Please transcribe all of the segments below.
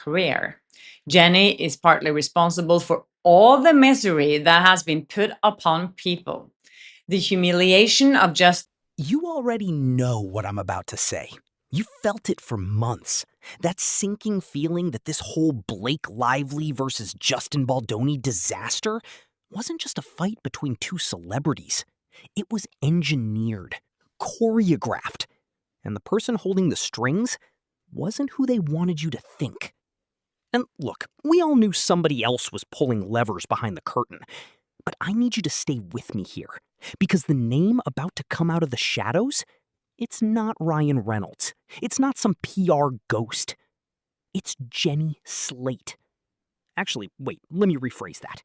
career. Jenny is partly responsible for all the misery that has been put upon people. The humiliation of just You already know what I'm about to say. You felt it for months. That sinking feeling that this whole Blake Lively versus Justin Baldoni disaster wasn't just a fight between two celebrities. It was engineered, choreographed. And the person holding the strings wasn't who they wanted you to think. And look, we all knew somebody else was pulling levers behind the curtain. But I need you to stay with me here, because the name about to come out of the shadows, it's not Ryan Reynolds. It's not some PR ghost. It's Jenny Slate. Actually, wait, let me rephrase that.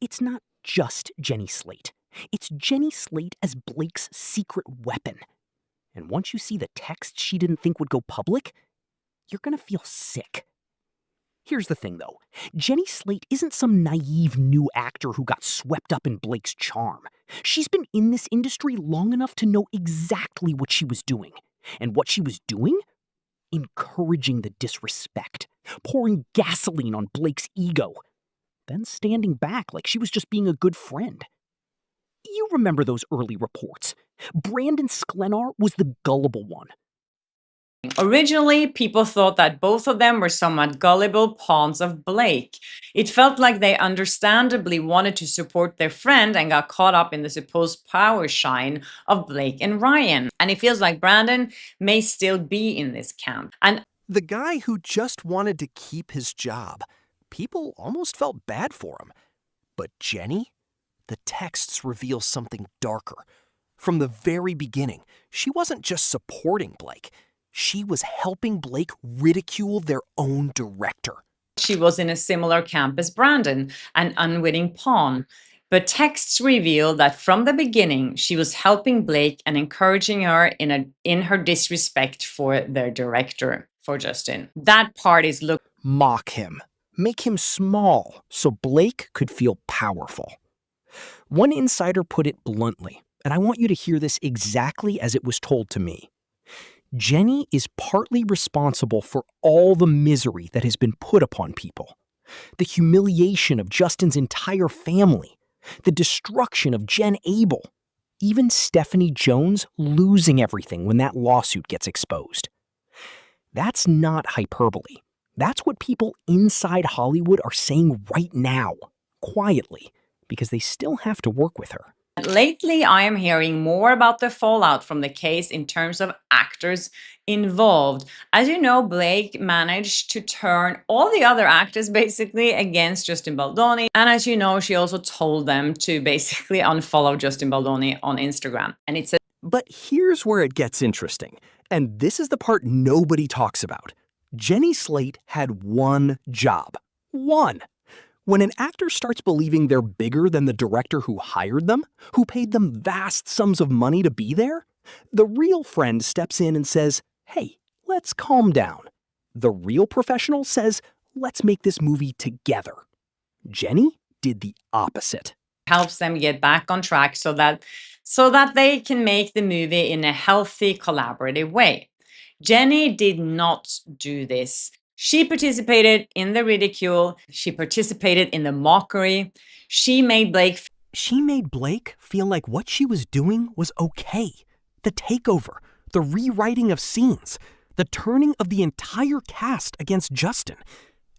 It's not just Jenny Slate. It's Jenny Slate as Blake's secret weapon. And once you see the text she didn't think would go public, you're gonna feel sick. Here's the thing, though. Jenny Slate isn't some naive new actor who got swept up in Blake's charm. She's been in this industry long enough to know exactly what she was doing. And what she was doing? Encouraging the disrespect, pouring gasoline on Blake's ego, then standing back like she was just being a good friend. You remember those early reports. Brandon Sklenar was the gullible one. Originally, people thought that both of them were somewhat gullible pawns of Blake. It felt like they understandably wanted to support their friend and got caught up in the supposed power shine of Blake and Ryan. And it feels like Brandon may still be in this camp. And the guy who just wanted to keep his job. People almost felt bad for him. But Jenny? The texts reveal something darker. From the very beginning, she wasn't just supporting Blake. She was helping Blake ridicule their own director. She was in a similar camp as Brandon, an unwitting pawn. But texts reveal that from the beginning, she was helping Blake and encouraging her in her disrespect for their director, for Justin. That part is mock him. Make him small so Blake could feel powerful. One insider put it bluntly, and I want you to hear this exactly as it was told to me. Jenny is partly responsible for all the misery that has been put upon people. The humiliation of Justin's entire family, the destruction of Jen Abel, even Stephanie Jones losing everything when that lawsuit gets exposed. That's not hyperbole. That's what people inside Hollywood are saying right now, quietly, because they still have to work with her. Lately, I am hearing more about the fallout from the case in terms of actors involved. As you know, Blake managed to turn all the other actors basically against Justin Baldoni. And as you know, she also told them to basically unfollow Justin Baldoni on Instagram. And it's But here's where it gets interesting. And this is the part nobody talks about. Jenny Slate had one job. One. When an actor starts believing they're bigger than the director who hired them, who paid them vast sums of money to be there, the real friend steps in and says, hey, let's calm down. The real professional says, let's make this movie together. Jenny did the opposite. Helps them get back on track so that they can make the movie in a healthy, collaborative way. Jenny did not do this. She participated in the ridicule. She participated in the mockery. She made Blake feel like what she was doing was okay. The takeover, the rewriting of scenes, the turning of the entire cast against Justin.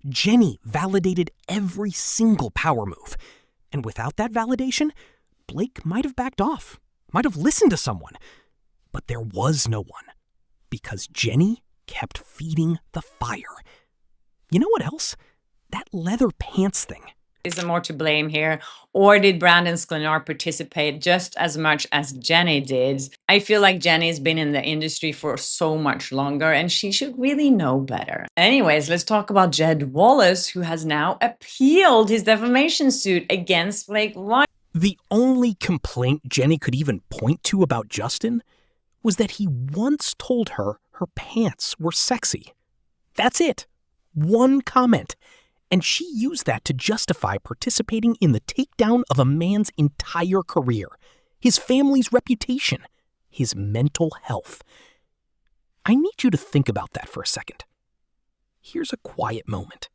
Jenny validated every single power move. And without that validation, Blake might have backed off, might have listened to someone. But there was no one, because Jenny kept feeding the fire. You know what else? That leather pants thing. Is there more to blame here? Or did Brandon Sklenar participate just as much as Jenny did? I feel like Jenny's been in the industry for so much longer and she should really know better. Anyways, let's talk about Jed Wallace, who has now appealed his defamation suit against Blake Lively. The only complaint Jenny could even point to about Justin was that he once told her her pants were sexy. That's it. One comment. And she used that to justify participating in the takedown of a man's entire career, his family's reputation, his mental health. I need you to think about that for a second. Here's a quiet moment.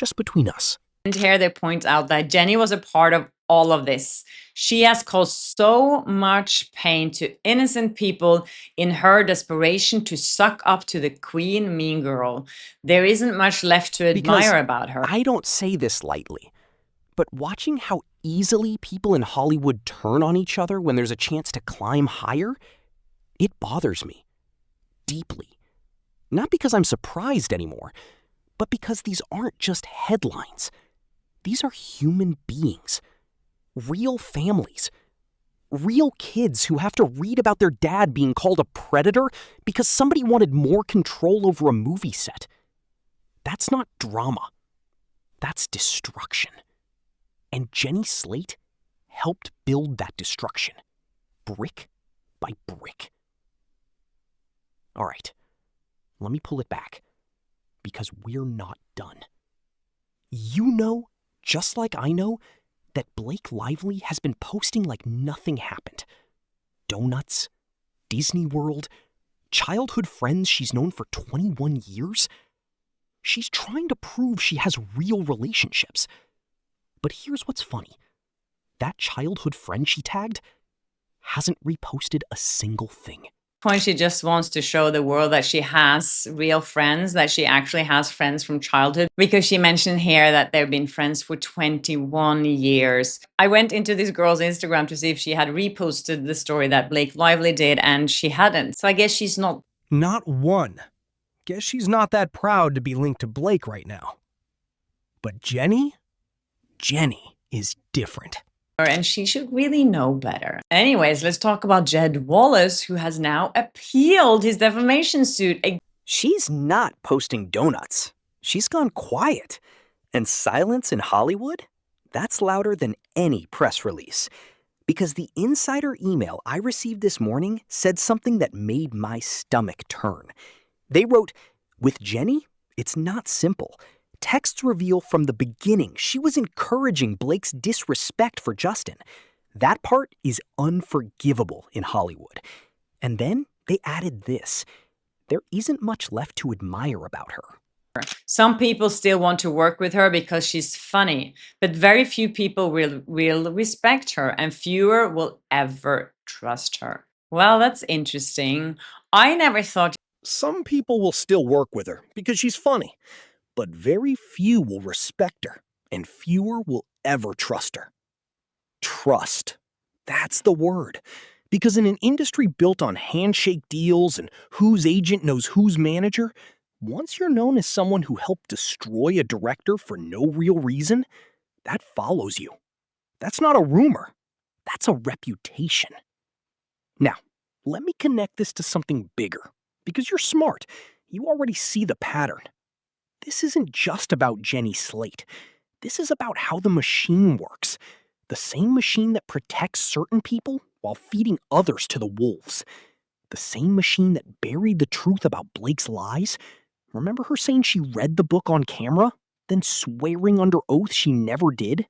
just between us. And here they point out that Jenny was a part of all of this. She has caused so much pain to innocent people in her desperation to suck up to the queen mean girl. There isn't much left to admire about her. I don't say this lightly, but watching how easily people in Hollywood turn on each other when there's a chance to climb higher, it bothers me deeply. Not because I'm surprised anymore, but because these aren't just headlines. These are human beings, real families, real kids who have to read about their dad being called a predator because somebody wanted more control over a movie set. That's not drama. That's destruction. And Jenny Slate helped build that destruction, brick by brick. All right, let me pull it back, because we're not done. You know, just like I know, that Blake Lively has been posting like nothing happened. Donuts, Disney World, childhood friends she's known for 21 years. She's trying to prove she has real relationships. But here's what's funny. That childhood friend she tagged hasn't reposted a single thing. Point, she just wants to show the world that she has real friends, that she actually has friends from childhood, because she mentioned here that they've been friends for 21 years. I went into this girl's Instagram to see if she had reposted the story that Blake Lively did, and she hadn't. So I guess she's not one. Guess she's not that proud to be linked to Blake right now. But Jenny is different. And she should really know better. Anyways, let's talk about Jed Wallace, who has now appealed his defamation suit. She's not posting donuts. She's gone quiet. And silence in Hollywood? That's louder than any press release. Because the insider email I received this morning said something that made my stomach turn. They wrote, "With Jenny, it's not simple. Texts reveal from the beginning she was encouraging Blake's disrespect for Justin. That part is unforgivable in Hollywood." And then they added this. There isn't much left to admire about her. Some people still want to work with her because she's funny, but very few people will respect her, and fewer will ever trust her. Well, that's interesting. I never thought. Some people will still work with her because she's funny. But very few will respect her, and fewer will ever trust her. Trust. That's the word. Because in an industry built on handshake deals and whose agent knows whose manager, once you're known as someone who helped destroy a director for no real reason, that follows you. That's not a rumor. That's a reputation. Now, let me connect this to something bigger. Because you're smart. You already see the pattern. This isn't just about Jenny Slate. This is about how the machine works. The same machine that protects certain people while feeding others to the wolves. The same machine that buried the truth about Blake's lies. Remember her saying she read the book on camera, then swearing under oath she never did?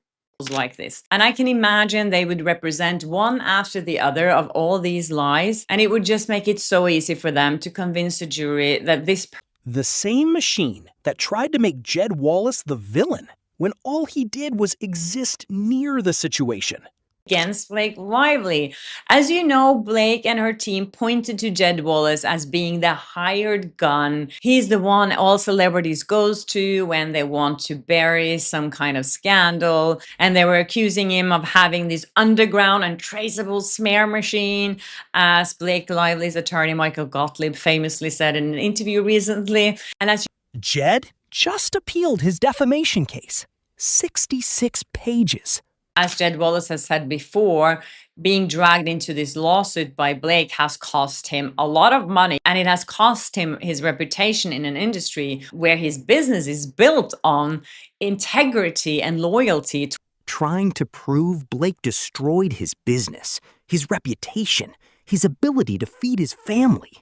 Like this. And I can imagine they would represent one after the other of all these lies, and it would just make it so easy for them to convince the jury that this. The same machine that tried to make Jed Wallace the villain when all he did was exist near the situation. Against Blake Lively. As you know, Blake and her team pointed to Jed Wallace as being the hired gun. He's the one all celebrities goes to when they want to bury some kind of scandal. And they were accusing him of having this underground and traceable smear machine, as Blake Lively's attorney Michael Gottlieb famously said in an interview recently. And as Jed just appealed his defamation case. 66 pages. As Jed Wallace has said before, being dragged into this lawsuit by Blake has cost him a lot of money, and it has cost him his reputation in an industry where his business is built on integrity and loyalty. Trying to prove Blake destroyed his business, his reputation, his ability to feed his family.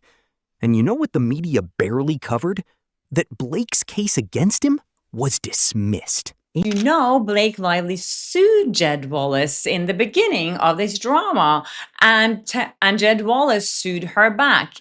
And you know what the media barely covered? That Blake's case against him was dismissed. You know, Blake Lively sued Jed Wallace in the beginning of this drama, and Jed Wallace sued her back.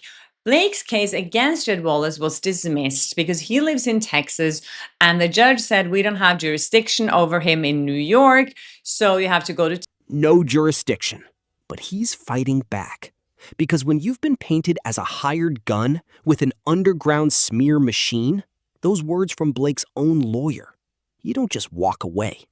Blake's case against Jed Wallace was dismissed because he lives in Texas, and the judge said, we don't have jurisdiction over him in New York, so you have to go to No jurisdiction. But he's fighting back. Because when you've been painted as a hired gun with an underground smear machine, those words from Blake's own lawyer, you don't just walk away.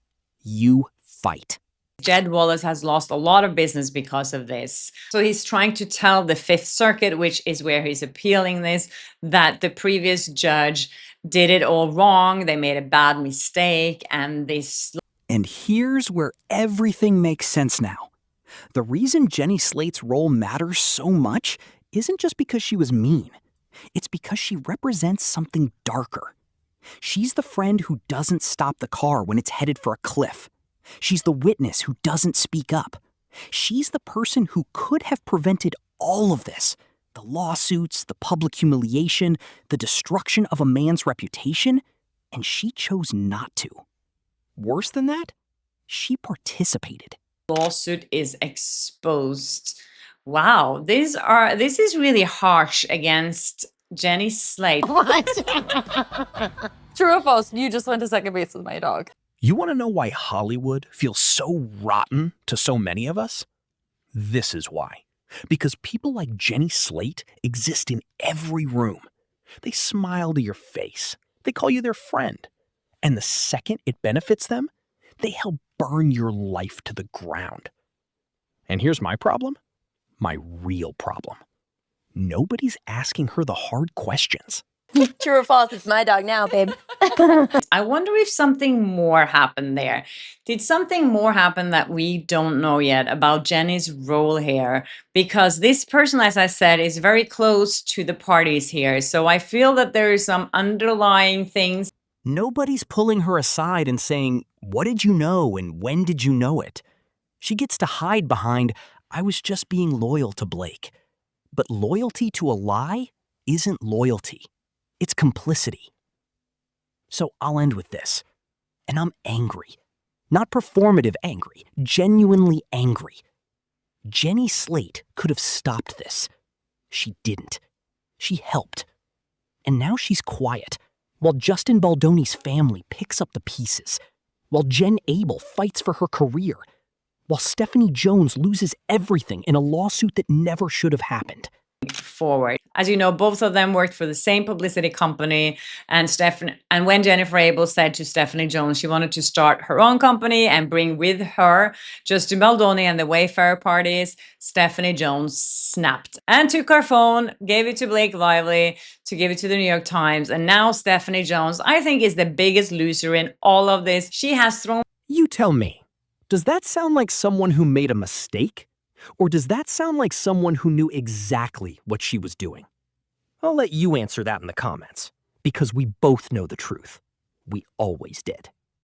You fight. Jed Wallace has lost a lot of business because of this. So he's trying to tell the Fifth Circuit, which is where he's appealing this, that the previous judge did it all wrong. They made a bad mistake, and And here's where everything makes sense now. The reason Jenny Slate's role matters so much isn't just because she was mean. It's because she represents something darker. She's the friend who doesn't stop the car when it's headed for a cliff. She's the witness who doesn't speak up. She's the person who could have prevented all of this. The lawsuits, the public humiliation, the destruction of a man's reputation, and she chose not to. Worse than that, she participated. lawsuit is exposed. Wow, this is really harsh against Jenny Slate. What? True or false? You just went to second base with my dog. You want to know why Hollywood feels so rotten to so many of us? This is why. Because people like Jenny Slate exist in every room. They smile to your face. They call you their friend. And the second it benefits them, they help burn your life to the ground. And here's my problem. My real problem. Nobody's asking her the hard questions. True or false? It's my dog now, babe. I wonder if something more happened there. Did something more happen that we don't know yet about Jenny's role here? Because this person, as I said, is very close to the parties here. So I feel that there is some underlying things. Nobody's pulling her aside and saying, what did you know and when did you know it? She gets to hide behind, I was just being loyal to Blake. But loyalty to a lie isn't loyalty. It's complicity. So I'll end with this. And I'm angry. Not performative angry, genuinely angry. Jenny Slate could have stopped this. She didn't. She helped. And now she's quiet, while Justin Baldoni's family picks up the pieces, while Jen Abel fights for her career, while Stephanie Jones loses everything in a lawsuit that never should have happened. Forward. As you know, both of them worked for the same publicity company, and when Jennifer Abel said to Stephanie Jones she wanted to start her own company and bring with her Justin Baldoni and the Wayfarer parties, Stephanie Jones snapped and took her phone, gave it to Blake Lively to give it to the New York Times, and now Stephanie Jones, I think, is the biggest loser in all of this. She has thrown. You tell me, does that sound like someone who made a mistake? Or does that sound like someone who knew exactly what she was doing? I'll let you answer that in the comments, because we both know the truth. We always did.